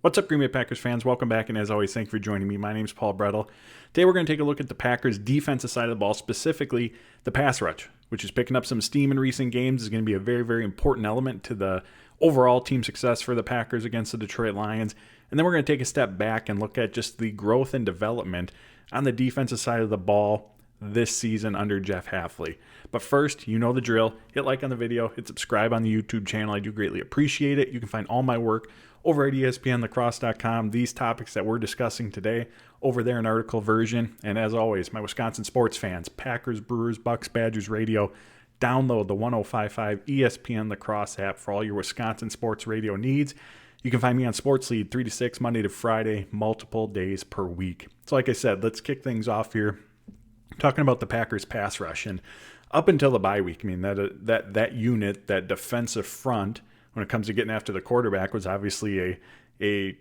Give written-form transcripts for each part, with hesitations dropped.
What's up, Green Bay Packers fans? Welcome back, and as always, thank you for joining me. My name's Paul Brettel. Today, we're going to take a look at the Packers' defensive side of the ball, specifically the pass rush, which is picking up some steam in recent games. Is going to be a very, very important element to the overall team success for the Packers against the Detroit Lions. And then we're going to take a step back and look at just the growth and development on the defensive side of the ball this season under Jeff Hafley. But first, you know the drill. Hit like on the video, hit subscribe on the YouTube channel. I do greatly appreciate it. You can find all my work over at ESPNlacrosse.com. These topics that we're discussing today over there in article version. And as always, my Wisconsin sports fans, Packers, Brewers, Bucks, Badgers radio, download the 105.5 ESPN Lacrosse app for all your Wisconsin sports radio needs. You can find me on Sports Lead 3 to 6, Monday to Friday, multiple days per week. So like I said, let's kick things off here. Talking about the Packers pass rush, and up until the bye week, I mean, that unit, that defensive front, when it comes to getting after the quarterback, was obviously a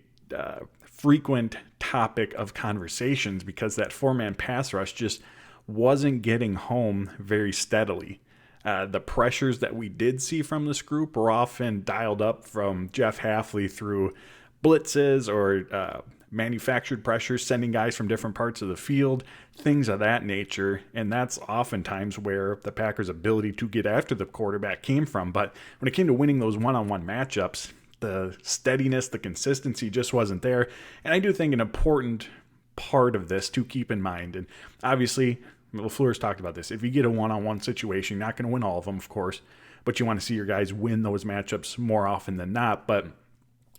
frequent topic of conversations because that four-man pass rush just wasn't getting home very steadily. The pressures that we did see from this group were often dialed up from Jeff Hafley through blitzes or manufactured pressures, sending guys from different parts of the field, things of that nature. And that's oftentimes where the Packers' ability to get after the quarterback came from. But when it came to winning those one-on-one matchups, the steadiness, the consistency just wasn't there. And I do think an important part of this to keep in mind, and obviously LaFleur's talked about this, if you get a one-on-one situation, you're not going to win all of them, of course, but you want to see your guys win those matchups more often than not. But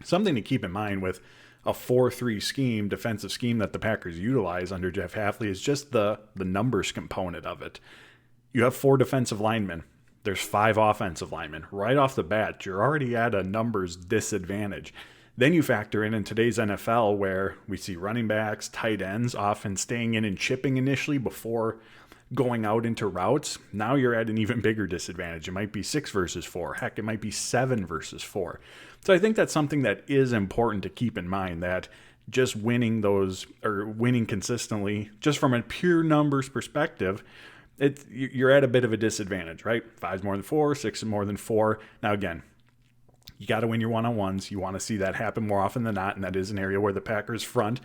something to keep in mind with a 4-3 scheme, defensive scheme that the Packers utilize under Jeff Hafley is just the numbers component of it. You have 4 defensive linemen. There's 5 offensive linemen. Right off the bat, you're already at a numbers disadvantage. Then you factor in today's NFL where we see running backs, tight ends often staying in and chipping initially before going out into routes. Now you're at an even bigger disadvantage. It might be 6 versus 4. Heck, it might be 7 versus 4. So I think that's something that is important to keep in mind, that just winning those or winning consistently, just from a pure numbers perspective, you're at a bit of a disadvantage, right? 5's more than 4, 6 is more than 4. Now again, you got to win your one-on-ones. You want to see that happen more often than not, and that is an area where the Packers front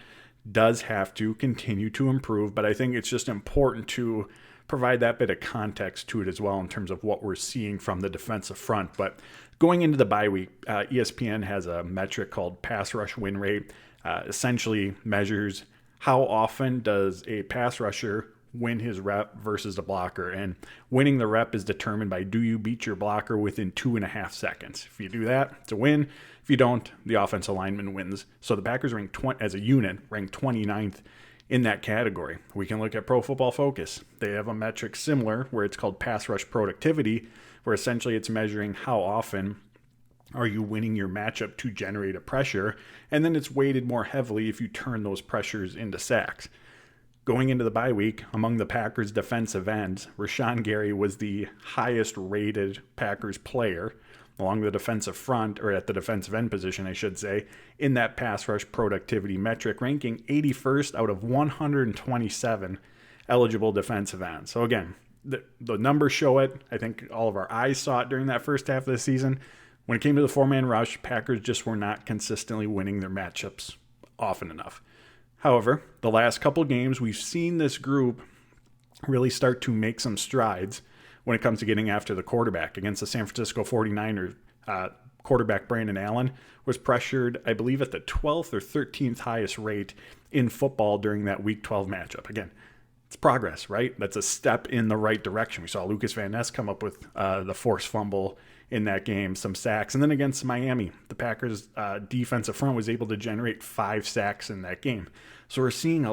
does have to continue to improve. But I think it's just important to provide that bit of context to it as well in terms of what we're seeing from the defensive front. But going into the bye week, ESPN has a metric called pass rush win rate. Essentially measures how often does a pass rusher win his rep versus a blocker. And winning the rep is determined by, do you beat your blocker within 2.5 seconds? If you do that, it's a win. If you don't, the offensive lineman wins. So the Packers as a unit ranked 29th in that category. We can look at Pro Football Focus. They have a metric similar where it's called pass rush productivity, where essentially it's measuring how often are you winning your matchup to generate a pressure, and then it's weighted more heavily if you turn those pressures into sacks. Going into the bye week, among the Packers' defensive ends, Rashawn Gary was the highest rated Packers player along the defensive front, or at the defensive end position, I should say, in that pass rush productivity metric, ranking 81st out of 127 eligible defensive ends. So again, the numbers show it. I think all of our eyes saw it during that first half of the season. When it came to the four-man rush, Packers just were not consistently winning their matchups often enough. However, the last couple games, we've seen this group really start to make some strides when it comes to getting after the quarterback. Against the San Francisco 49ers, quarterback Brandon Allen was pressured, I believe, at the 12th or 13th highest rate in football during that Week 12 matchup. Again, it's progress, right? That's a step in the right direction. We saw Lucas Van Ness come up with the forced fumble in that game, some sacks. And then against Miami, the Packers' defensive front was able to generate 5 sacks in that game. So we're seeing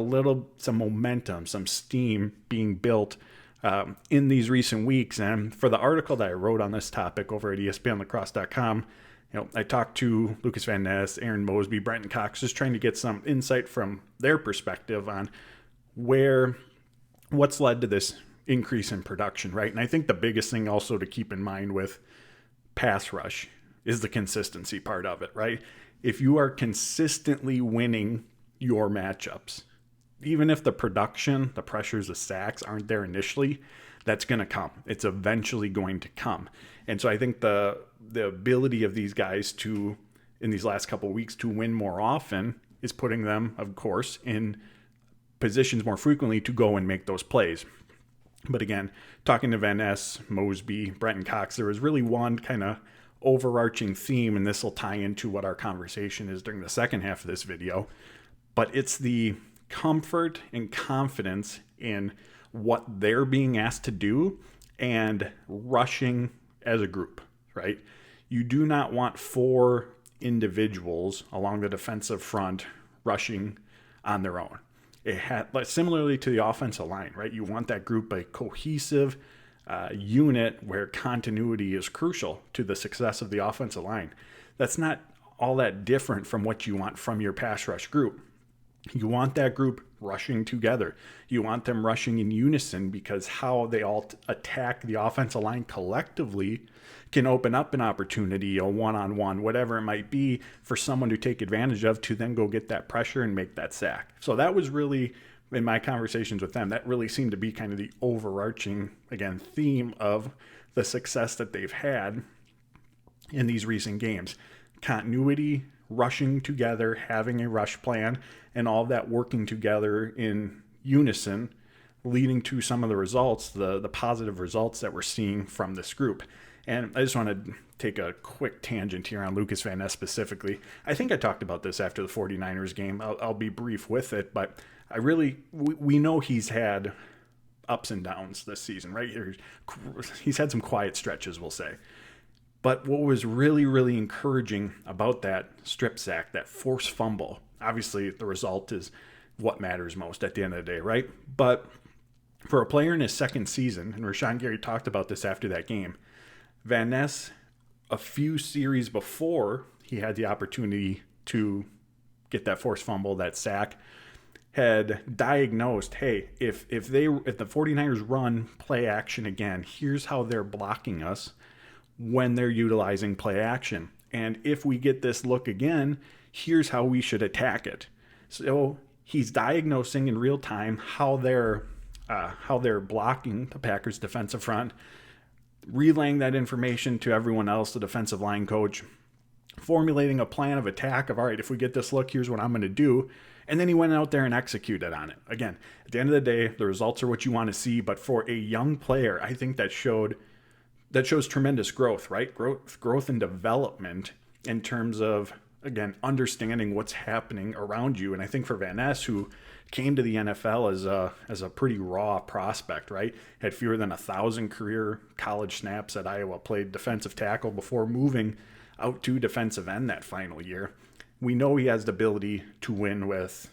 some momentum, some steam being built in these recent weeks. And for the article that I wrote on this topic over at ESPNlacrosse.com, I talked to Lucas Van Ness, Aaron Mosby, Brenton Cox, just trying to get some insight from their perspective on what's led to this increase in production, right? And I think the biggest thing also to keep in mind with pass rush is the consistency part of it, right? If you are consistently winning your matchups, even if the production, the pressures, the sacks aren't there initially, that's going to come. It's eventually going to come. And so I think the ability of these guys to in these last couple of weeks to win more often is putting them, of course, in positions more frequently to go and make those plays. But again, talking to Van Ness, Mosby, Brenton Cox, there was really one kind of overarching theme, and this will tie into what our conversation is during the second half of this video, but it's the comfort and confidence in what they're being asked to do and rushing as a group, right? You do not want 4 individuals along the defensive front rushing on their own. It had, similarly to the offensive line, right? You want that group a cohesive unit where continuity is crucial to the success of the offensive line. That's not all that different from what you want from your pass rush group. You want that group rushing together. You want them rushing in unison, because how they all attack the offensive line collectively can open up an opportunity, a one-on-one, whatever it might be, for someone to take advantage of to then go get that pressure and make that sack. So that was really, in my conversations with them, that really seemed to be kind of the overarching, again, theme of the success that they've had in these recent games. Continuity, rushing together, having a rush plan, and all that working together in unison, leading to some of the results, the positive results that we're seeing from this group. And I just want to take a quick tangent here on Lucas Van Ness specifically. I think I talked about this after the 49ers game. I'll be brief with it, but we know he's had ups and downs this season, right? He's had some quiet stretches, we'll say. But what was really, really encouraging about that strip sack, that forced fumble, obviously the result is what matters most at the end of the day, right? But for a player in his second season, and Rashawn Gary talked about this after that game, Van Ness, a few series before he had the opportunity to get that forced fumble, that sack, had diagnosed, hey, if the 49ers run play action again, here's how they're blocking us when they're utilizing play action. And if we get this look again, here's how we should attack it. So he's diagnosing in real time how they're blocking the Packers defensive front, relaying that information to everyone else, the defensive line coach, formulating a plan of attack of, all right, if we get this look, here's what I'm going to do. And then he went out there and executed on it. Again, at the end of the day, the results are what you want to see. But for a young player, I think that shows tremendous growth, right? Growth and development in terms of, again, understanding what's happening around you. And I think for Van Ness, who came to the NFL as a pretty raw prospect, right? Had fewer than 1,000 career college snaps at Iowa, played defensive tackle before moving out to defensive end that final year. We know he has the ability to win with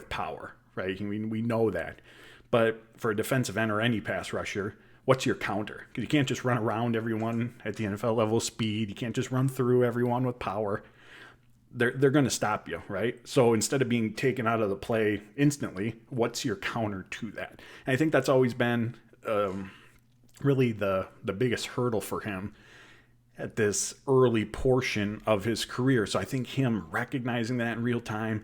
power, right? I mean, we know that. But for a defensive end or any pass rusher, what's your counter? Because you can't just run around everyone at the NFL level speed. You can't just run through everyone with power. They're going to stop you, right? So instead of being taken out of the play instantly, what's your counter to that? And I think that's always been really the biggest hurdle for him at this early portion of his career. So I think him recognizing that in real time,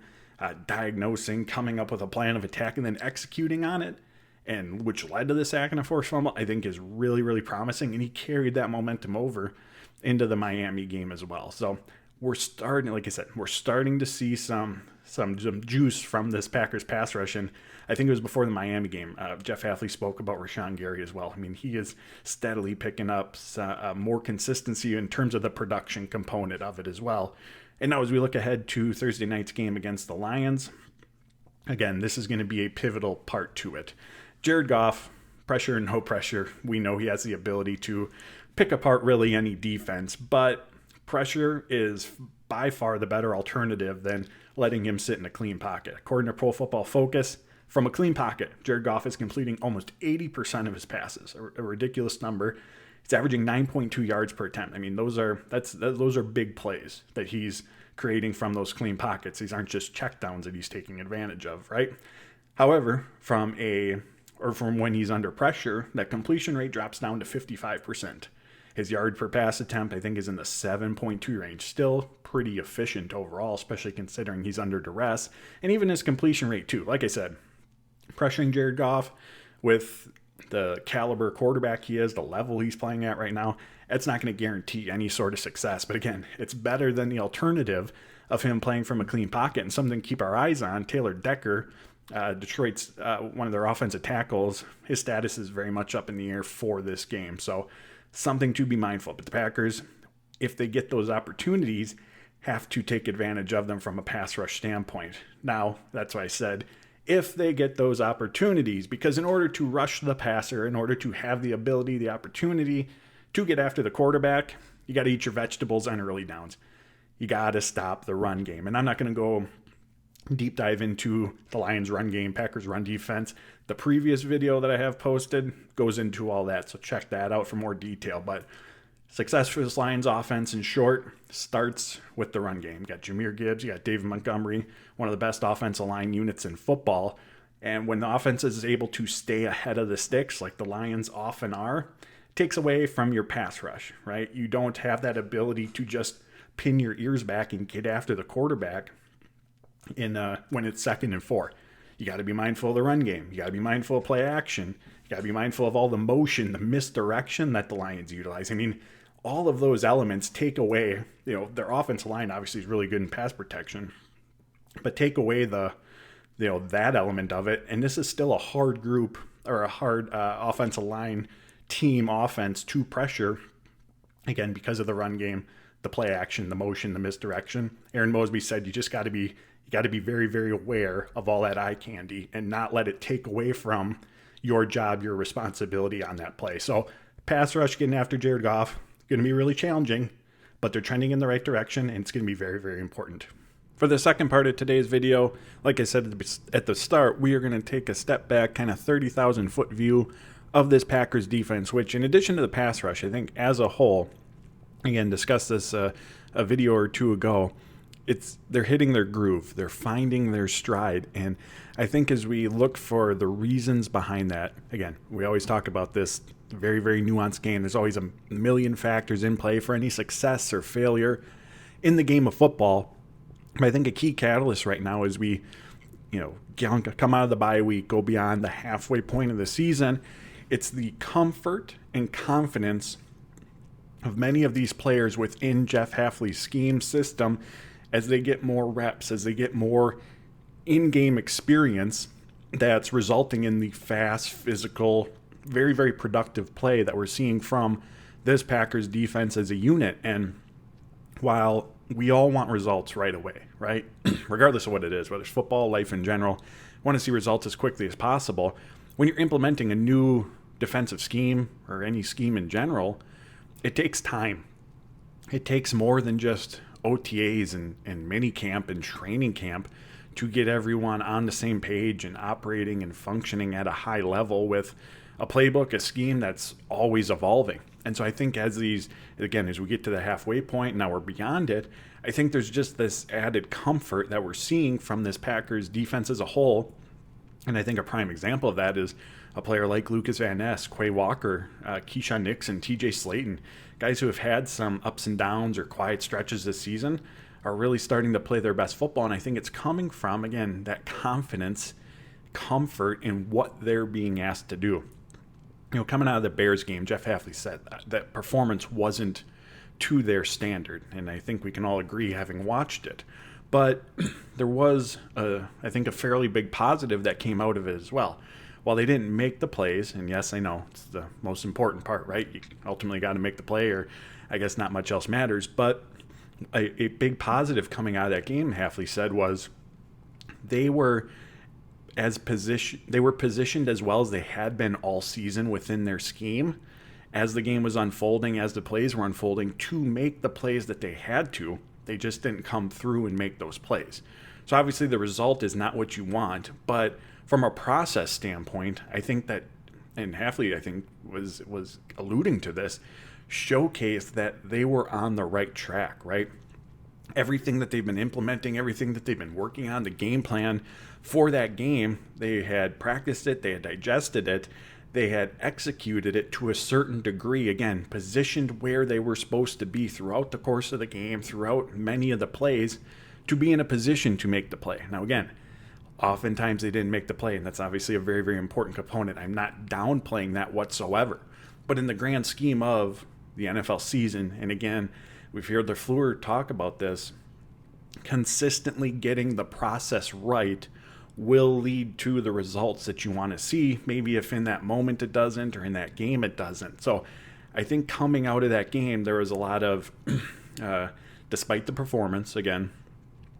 diagnosing, coming up with a plan of attack, and then executing on it, and which led to the sack and a forced fumble, I think is really, really promising. And he carried that momentum over into the Miami game as well. So we're starting, like I said, we're starting to see some juice from this Packers pass rush. And I think it was before the Miami game, Jeff Hafley spoke about Rashawn Gary as well. I mean, he is steadily picking up more consistency in terms of the production component of it as well. And now as we look ahead to Thursday night's game against the Lions, again, this is going to be a pivotal part to it. Jared Goff, pressure and no pressure, we know he has the ability to pick apart really any defense, but pressure is by far the better alternative than letting him sit in a clean pocket. According to Pro Football Focus, from a clean pocket, Jared Goff is completing almost 80% of his passes, a ridiculous number. It's averaging 9.2 yards per attempt. I mean, those are big plays that he's creating from those clean pockets. These aren't just checkdowns that he's taking advantage of, right? However, from when he's under pressure, that completion rate drops down to 55%. His yard per pass attempt, I think, is in the 7.2 range. Still pretty efficient overall, especially considering he's under duress. And even his completion rate, too. Like I said, pressuring Jared Goff with the caliber quarterback he is, the level he's playing at right now, it's not going to guarantee any sort of success. But again, it's better than the alternative of him playing from a clean pocket, and something to keep our eyes on. Taylor Decker, Detroit's one of their offensive tackles, his status is very much up in the air for this game. So something to be mindful. But the Packers, if they get those opportunities, have to take advantage of them from a pass rush standpoint. Now, that's why I said if they get those opportunities, because in order to rush the passer, in order to have the ability, the opportunity to get after the quarterback, you got to eat your vegetables on early downs. You got to stop the run game. And I'm not going to go deep dive into the Lions run game, Packers run defense. The previous video that I have posted goes into all that, so check that out for more detail. But success for this Lions offense, in short, starts with the run game. You got Jahmyr Gibbs, you got David Montgomery, one of the best offensive line units in football. And when the offense is able to stay ahead of the sticks, like the Lions often are, it takes away from your pass rush, right? You don't have that ability to just pin your ears back and get after the quarterback when it's 2nd and 4. You got to be mindful of the run game. You got to be mindful of play action. You got to be mindful of all the motion, the misdirection that the Lions utilize. I mean, all of those elements take away, their offensive line obviously is really good in pass protection, but take away that element of it. And this is still a hard group, or a hard offensive line team offense to pressure, again, because of the run game, the play action, the motion, the misdirection. Aaron Mosby said you got to be very, very aware of all that eye candy and not let it take away from your job, your responsibility on that play. So pass rush getting after Jared Goff, going to be really challenging, but they're trending in the right direction, and it's going to be very, very important. For the second part of today's video, like I said at the start, we are going to take a step back, kind of 30,000 foot view of this Packers defense, which in addition to the pass rush, I think as a whole, again, discussed this a video or two ago, they're hitting their groove. They're finding their stride. And I think as we look for the reasons behind that, again, we always talk about this very, very nuanced game. There's always a million factors in play for any success or failure in the game of football. But I think a key catalyst right now is we, come out of the bye week, go beyond the halfway point of the season. It's the comfort and confidence of many of these players within Jeff Hafley's scheme system as they get more reps, as they get more in-game experience, that's resulting in the fast, physical, very, very productive play that we're seeing from this Packers defense as a unit. And while we all want results right away, right? Regardless of what it is, whether it's football, life in general, want to see results as quickly as possible. When you're implementing a new defensive scheme or any scheme in general, it takes time. It takes more than just OTAs and mini camp and training camp to get everyone on the same page and operating and functioning at a high level with a playbook, a scheme that's always evolving. And so I think as we get to the halfway point, now we're beyond it, I think there's just this added comfort that we're seeing from this Packers defense as a whole. And I think a prime example of that is a player like Lucas Van Ness, Quay Walker, Keyshawn Nixon, TJ Slayton, guys who have had some ups and downs or quiet stretches this season, are really starting to play their best football. And I think it's coming from, again, that confidence, comfort in what they're being asked to do. Coming out of the Bears game, Jeff Hafley said that performance wasn't to their standard. And I think we can all agree, having watched it. But there was, I think, a fairly big positive that came out of it as well. While they didn't make the plays, and yes, I know, it's the most important part, right? You ultimately got to make the play, or I guess not much else matters. But a big positive coming out of that game, Hafley said, was they were positioned as well as they had been all season within their scheme as the game was unfolding, as the plays were unfolding, to make the plays that they had to. They just didn't come through and make those plays. So obviously the result is not what you want, but from a process standpoint, I think that, and Hafley, I think, was alluding to this, showcased that they were on the right track, right? Everything that they've been implementing, everything that they've been working on, the game plan for that game, they had practiced it, they had digested it, they had executed it to a certain degree, again, positioned where they were supposed to be throughout the course of the game, throughout many of the plays, to be in a position to make the play. Now, again, Oftentimes they didn't make the play, and that's obviously a very, very important component. I'm not downplaying that whatsoever. But in the grand scheme of the NFL season, and again, we've heard LaFleur talk about this, consistently getting the process right will lead to the results that you want to see. Maybe if in that moment it doesn't, or in that game it doesn't. So I think coming out of that game, there was a lot of, despite the performance, again,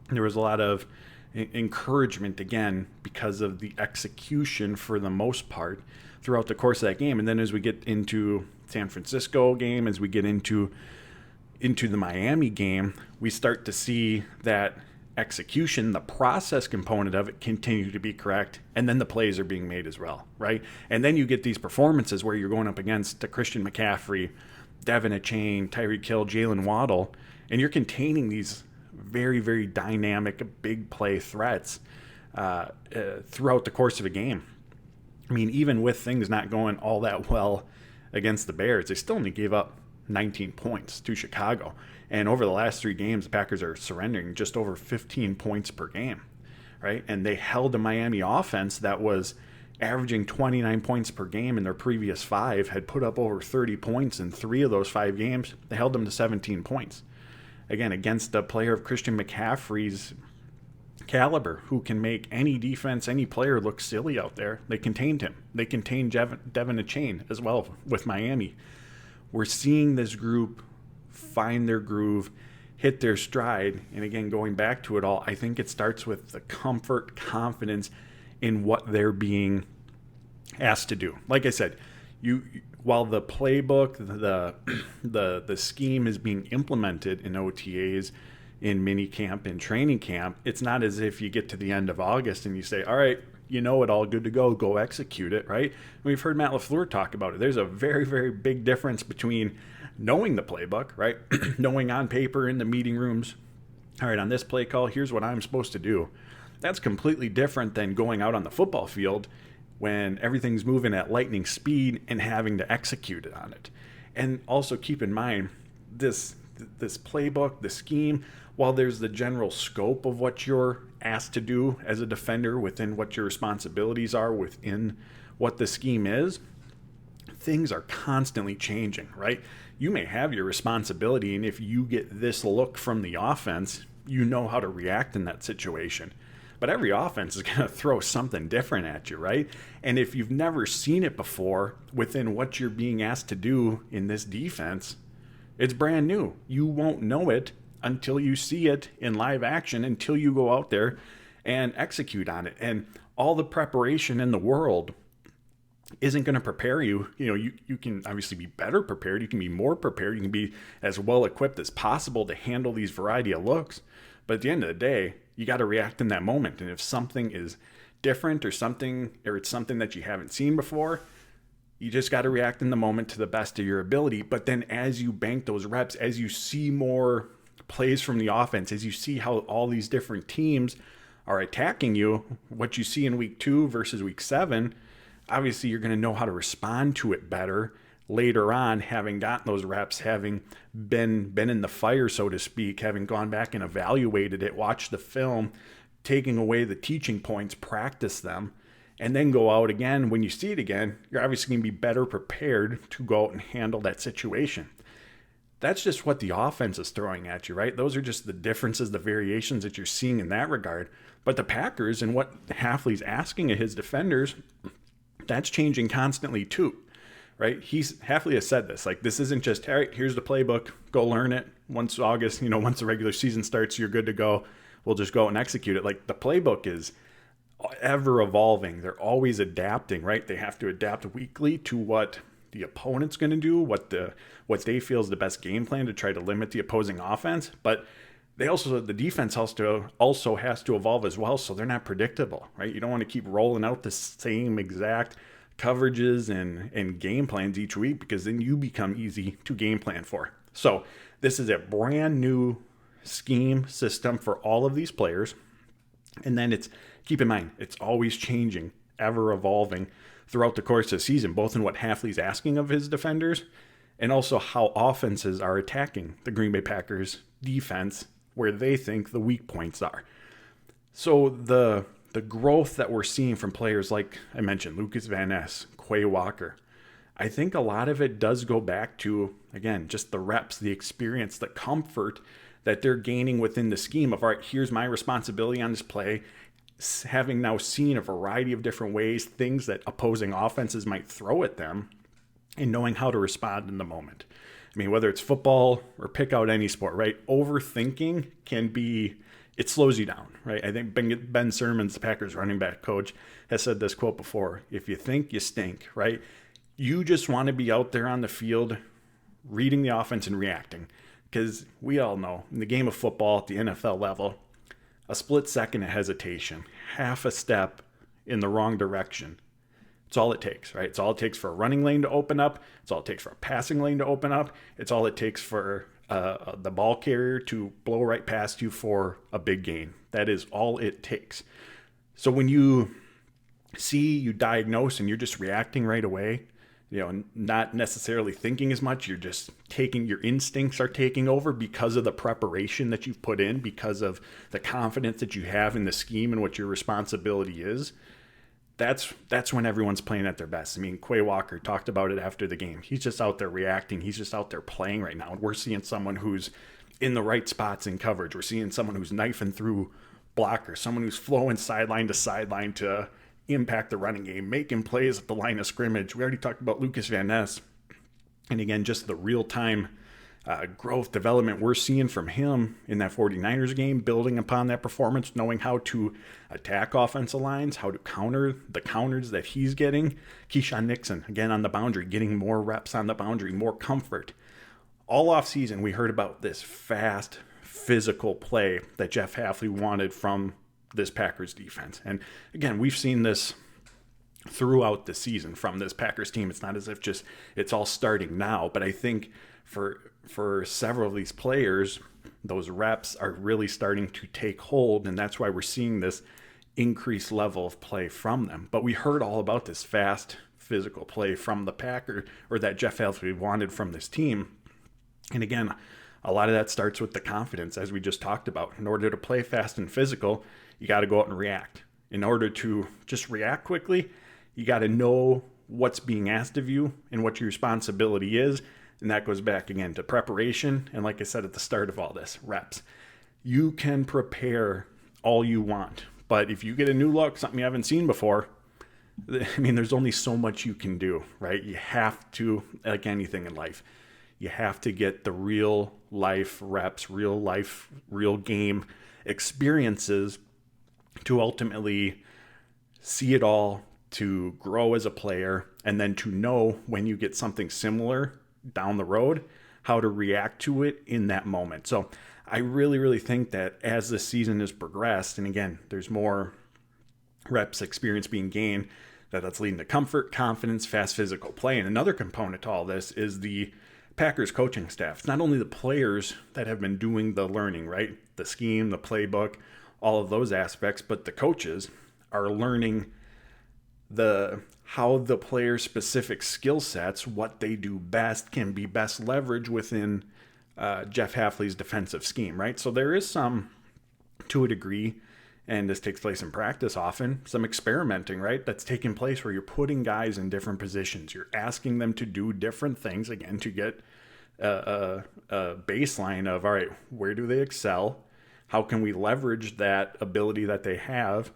there was a lot of encouragement, again, because of the execution for the most part throughout the course of that game. And then as we get into San Francisco game, as we get into the Miami game, we start to see that execution, the process component of it, continue to be correct, and then the plays are being made as well, right? And then you get these performances where you're going up against a Christian McCaffrey, Devin Achane, Tyreek Hill, Jalen Waddle, and you're containing these very, very dynamic, big play threats throughout the course of a game. I mean, even with things not going all that well against the Bears, they still only gave up 19 points to Chicago. And over the last 3 games, the Packers are surrendering just over 15 points per game, right? And they held a Miami offense that was averaging 29 points per game in their previous 5, had put up over 30 points in 3 of those 5 games. They held them to 17 points. Again, against a player of Christian McCaffrey's caliber, who can make any defense, any player look silly out there. They contained him. They contained Devin Achane as well with Miami. We're seeing this group find their groove, hit their stride. And again, going back to it all, I think it starts with the comfort, confidence in what they're being asked to do. Like I said, while the playbook, the scheme is being implemented in OTAs, in mini camp and training camp, it's not as if you get to the end of August and you say, all right, you know it all, good to go execute it, right? We've heard Matt LaFleur talk about it. There's a very, very big difference between knowing the playbook, right? Knowing on paper in the meeting rooms, all right, on this play call, here's what I'm supposed to do. That's completely different than going out on the football field when everything's moving at lightning speed and having to execute it on it. And also keep in mind, this playbook, the scheme, while there's the general scope of what you're asked to do as a defender within what your responsibilities are within what the scheme is, things are constantly changing, right? You may have your responsibility, and if you get this look from the offense, you know how to react in that situation. But every offense is going to throw something different at you, right? And if you've never seen it before within what you're being asked to do in this defense, it's brand new. You won't know it until you see it in live action, until you go out there and execute on it. And all the preparation in the world isn't going to prepare you. You know, you can obviously be better prepared. You can be more prepared. You can be as well equipped as possible to handle these variety of looks. But at the end of the day, you got to react in that moment. And if something is different or it's something that you haven't seen before, you just got to react in the moment to the best of your ability. But then as you bank those reps, as you see more plays from the offense, as you see how all these different teams are attacking you, what you see in week 2 versus week 7, obviously you're going to know how to respond to it better later on, having gotten those reps, having been in the fire, so to speak, having gone back and evaluated it, watched the film, taking away the teaching points, practice them, and then go out again. When you see it again, you're obviously going to be better prepared to go out and handle that situation. That's just what the offense is throwing at you, right? Those are just the differences, the variations that you're seeing in that regard. But the Packers and what Hafley's asking of his defenders, that's changing constantly too, right? Hafley has said this, like, this isn't just, all right, here's the playbook, go learn it. Once the regular season starts, you're good to go. We'll just go out and execute it. Like, the playbook is ever evolving. They're always adapting, right? They have to adapt weekly to what the opponent's going to do, what they feel is the best game plan to try to limit the opposing offense. But the defense also has to evolve as well, so they're not predictable, right? You don't want to keep rolling out the same exact coverages and game plans each week, because then you become easy to game plan for. So this is a brand new scheme system for all of these players. And then keep in mind, it's always changing, ever evolving throughout the course of the season, both in what Hafley's asking of his defenders and also how offenses are attacking the Green Bay Packers defense, where they think the weak points are. So the the growth that we're seeing from players like I mentioned, Lucas Van Ness, Quay Walker, I think a lot of it does go back to, again, just the reps, the experience, the comfort that they're gaining within the scheme of, all right, here's my responsibility on this play. Having now seen a variety of different ways, things that opposing offenses might throw at them, and knowing how to respond in the moment. I mean, whether it's football or pick out any sport, right? Overthinking it slows you down, right? I think Ben Simmons, the Packers running back coach, has said this quote before: if you think, you stink, right? You just want to be out there on the field, reading the offense and reacting. Because we all know, in the game of football at the NFL level, a split second of hesitation, half a step in the wrong direction, it's all it takes, right? It's all it takes for a running lane to open up. It's all it takes for a passing lane to open up. It's all it takes for the ball carrier to blow right past you for a big gain. That is all it takes. So when you diagnose and you're just reacting right away, not necessarily thinking as much, you're just your instincts are taking over because of the preparation that you've put in, because of the confidence that you have in the scheme and what your responsibility is. That's when everyone's playing at their best. I mean, Quay Walker talked about it after the game. He's just out there reacting. He's just out there playing right now. And we're seeing someone who's in the right spots in coverage. We're seeing someone who's knifing through blockers, someone who's flowing sideline to impact the running game, making plays at the line of scrimmage. We already talked about Lucas Van Ness. And again, just the real-time growth, development we're seeing from him in that 49ers game, building upon that performance, knowing how to attack offensive lines, how to counter the counters that he's getting. Keyshawn Nixon, again, on the boundary, getting more reps on the boundary, more comfort. All offseason, we heard about this fast, physical play that Jeff Hafley wanted from this Packers defense. And again, we've seen this throughout the season from this Packers team. It's not as if it's all starting now, but I think for several of these players, those reps are really starting to take hold, and that's why we're seeing this increased level of play from them. But we heard all about this fast, physical play from the Packers, or that Jeff Hafley wanted from this team. And again, a lot of that starts with the confidence, as we just talked about. In order to play fast and physical, you got to go out and react. In order to just react quickly, you got to know what's being asked of you and what your responsibility is. And that goes back again to preparation. And like I said at the start of all this, reps. You can prepare all you want, but if you get a new look, something you haven't seen before, I mean, there's only so much you can do, right? You have to, like anything in life, you have to get the real life reps, real game experiences to ultimately see it all, to grow as a player, and then to know when you get something similar down the road, how to react to it in that moment. So I really, really think that as the season has progressed, and again, there's more reps, experience being gained, that's leading to comfort, confidence, fast physical play. And another component to all this is the Packers coaching staff. It's not only the players that have been doing the learning, right? The scheme, the playbook, all of those aspects, but the coaches are learning how the players' specific skill sets, what they do best, can be best leveraged within Jeff Hafley's defensive scheme, right? So there is some, to a degree, and this takes place in practice often, some experimenting, right? That's taking place where you're putting guys in different positions. You're asking them to do different things, again, to get a baseline of, all right, where do they excel? How can we leverage that ability that they have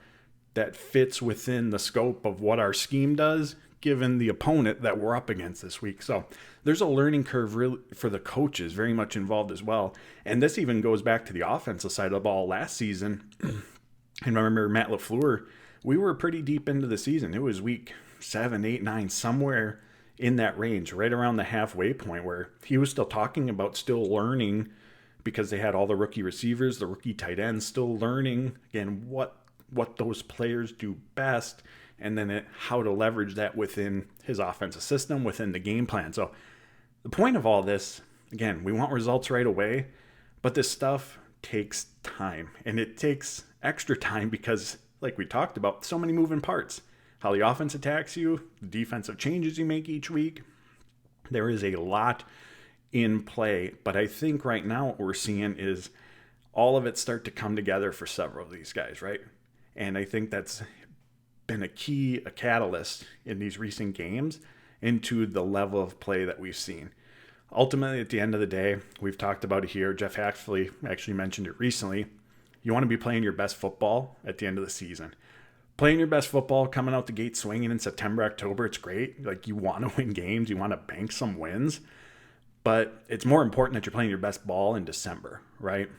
that fits within the scope of what our scheme does, given the opponent that we're up against this week? So there's a learning curve really for the coaches very much involved as well. And this even goes back to the offensive side of the ball last season. And remember Matt LaFleur, we were pretty deep into the season. It was week 7, 8, 9, somewhere in that range, right around the halfway point, where he was still talking about still learning, because they had all the rookie receivers, the rookie tight ends, still learning, again, what those players do best, and then how to leverage that within his offensive system, within the game plan. So the point of all this, again, we want results right away, but this stuff takes time, and it takes extra time because, like we talked about, so many moving parts. How the offense attacks you, the defensive changes you make each week. There is a lot in play, but I think right now what we're seeing is all of it start to come together for several of these guys, right? And I think that's been a catalyst in these recent games into the level of play that we've seen. Ultimately, at the end of the day, we've talked about it here. Jeff Hafley actually mentioned it recently. You want to be playing your best football at the end of the season. Playing your best football, coming out the gate swinging in September, October, it's great. Like, you want to win games, you want to bank some wins, but it's more important that you're playing your best ball in December, right?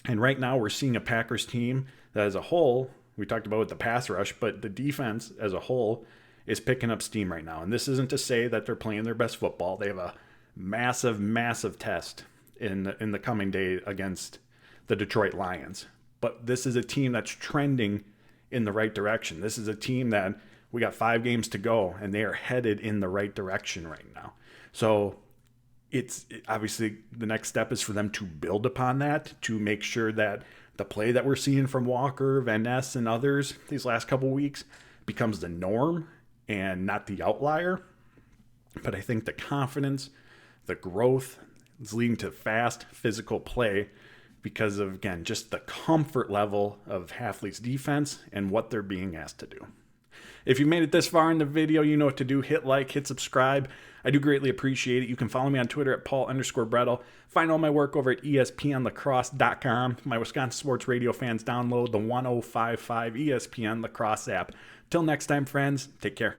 And right now we're seeing a Packers team that as a whole, we talked about with the pass rush, but the defense as a whole is picking up steam right now. And this isn't to say that they're playing their best football. They have a massive test in the coming day against the Detroit Lions. But this is a team that's trending in the right direction. This is a team that we got 5 games to go, and they are headed in the right direction right now. So it's obviously the next step is for them to build upon that, to make sure that the play that we're seeing from Walker, Van Ness, and others these last couple weeks becomes the norm and not the outlier. But I think the confidence, the growth is leading to fast physical play because of, again, just the comfort level of Hafley's defense and what they're being asked to do. If you made it this far in the video, you know what to do. Hit like, hit subscribe. I do greatly appreciate it. You can follow me on Twitter at Paul_Brettel. Find all my work over at ESPNlacrosse.com. My Wisconsin sports radio fans, download the 1055 ESPN Lacrosse app. Till next time, friends, take care.